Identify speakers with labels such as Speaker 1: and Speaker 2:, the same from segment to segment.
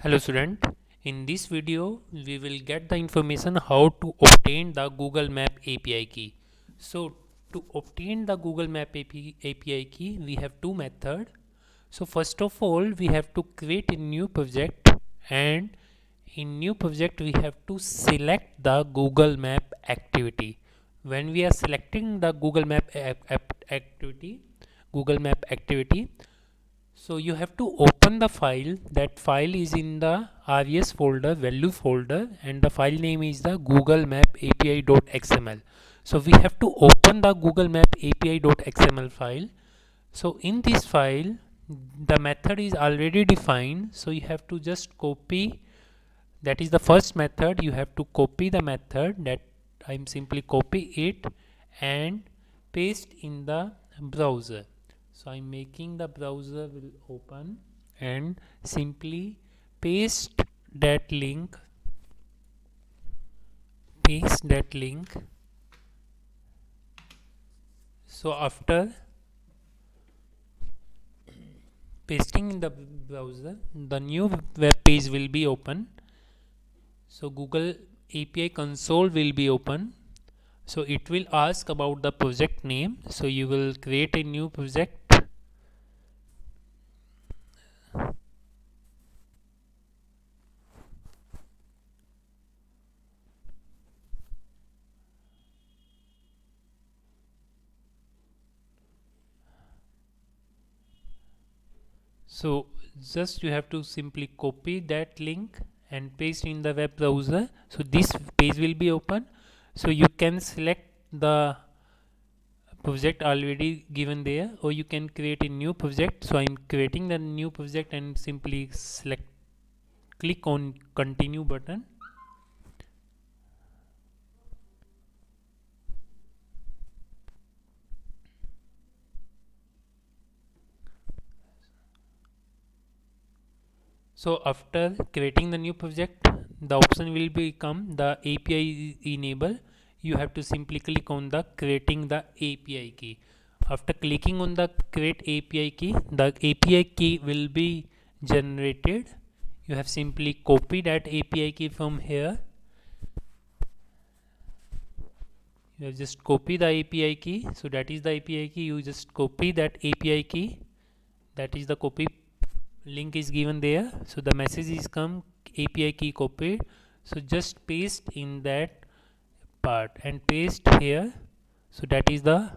Speaker 1: Hello student, in this video we will get the information how to obtain the Google Map API key. So to obtain the Google Map API key we have two methods. So first of all we have to create a new project, and in new project we have to select the Google Map activity. When we are selecting the Google Map activity, so you have to open the file. That file is in the RES folder, value folder, and the file name is the Google Map API.xml. So we have to open the Google Map API.xml file. So in this file, the method is already defined. So you have to just copy. That is the first method. You have to copy the method. That I'm simply copy it and paste in the browser. So I'm making the browser will open and simply paste that link paste that link. So after pasting in the browser, the new web page will be open. So Google API console will be open. So it will ask about the project name. So you will create a new project. So just you have to simply copy that link and paste in the web browser. So this page will be open. So you can select the project already given there, or you can create a new project. So I'm creating the new project and simply click on continue button. So after creating the new project, the option will become the API enable. You have to simply click on the creating the API key. After clicking on the create API key, the API key will be generated. You have simply copy that API key from here. You have just copy the API key. So that is the API key. You just copy that API key. That is the copy link is given there. So the message is come API key copied. So just paste in that part and paste here. So that is the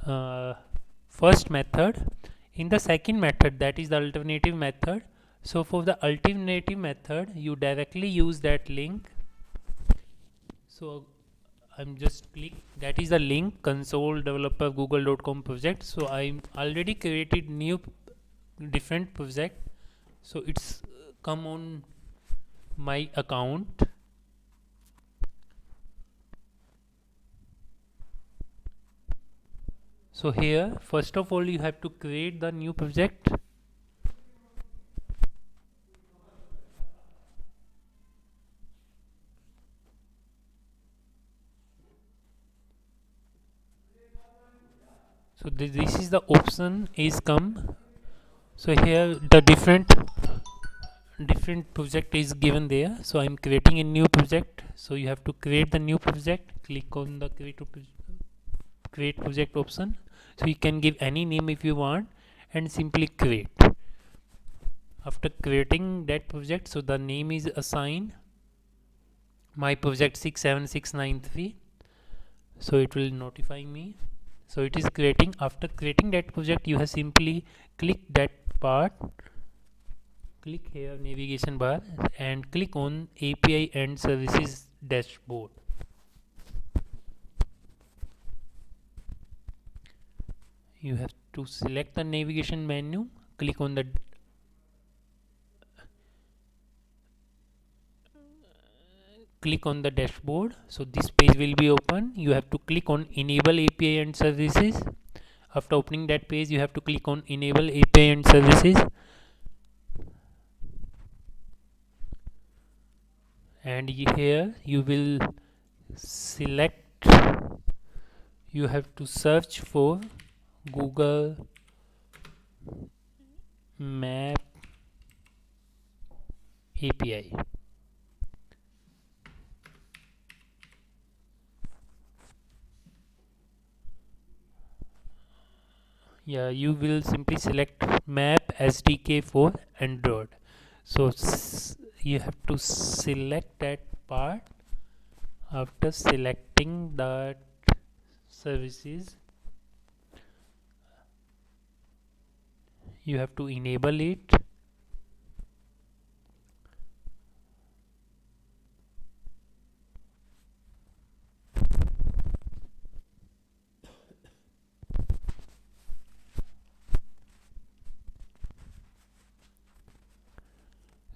Speaker 1: uh, first method. In the second method, that is the alternative method. So for the alternative method, you directly use that link. So I'm just click, that is the link console developer google.com project. So I'm already created new different project. So it's come on my account. So here first of all you have to create the new project. So this is the option is come. So here the different project is given there. So I'm creating a new project. So you have to create the new project. Click on the create project option. So you can give any name if you want and simply create. After creating that project, so the name is assigned my project 67693. So it will notify me. So it is creating. After creating that project, you have simply click that part, click here navigation bar and click on API and services dashboard. You have to select the navigation menu, click on the dashboard. So this page will be open. You have to click on enable API and services. After opening that page, you have to click on enable API and services, and here you will select, you have to search for Google Map API. Yeah, you will simply select map SDK for Android. So you have to select that part. After selecting that services, you have to enable it.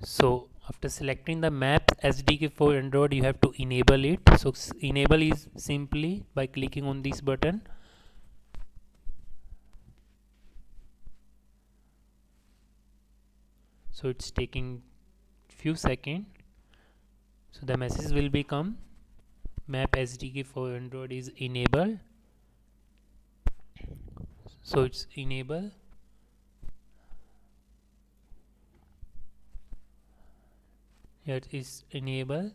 Speaker 1: So after selecting the Maps SDK for Android, you have to enable it. So enable is simply by clicking on this button. So it's taking few seconds. So the message will become Map SDK for Android is enabled. So it's enable. Here it is enable.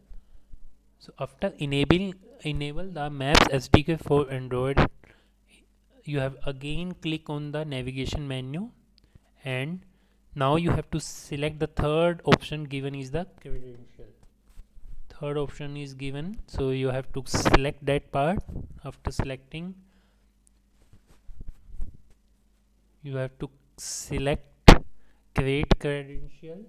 Speaker 1: So after enable the Maps SDK for Android, you have again click on the navigation menu, and now you have to select the third option given is the credential. Third option is given, so you have to select that part. After selecting, you have to select create credential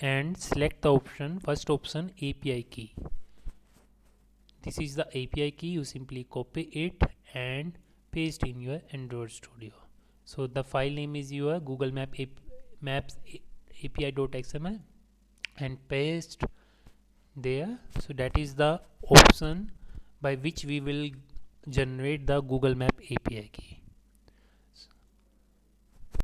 Speaker 1: and select the option, first option, API key. This is the API key. You simply copy it and paste in your Android Studio. So the file name is your Google Maps API.xml and paste there. So that is the option by which we will generate the Google Map API key.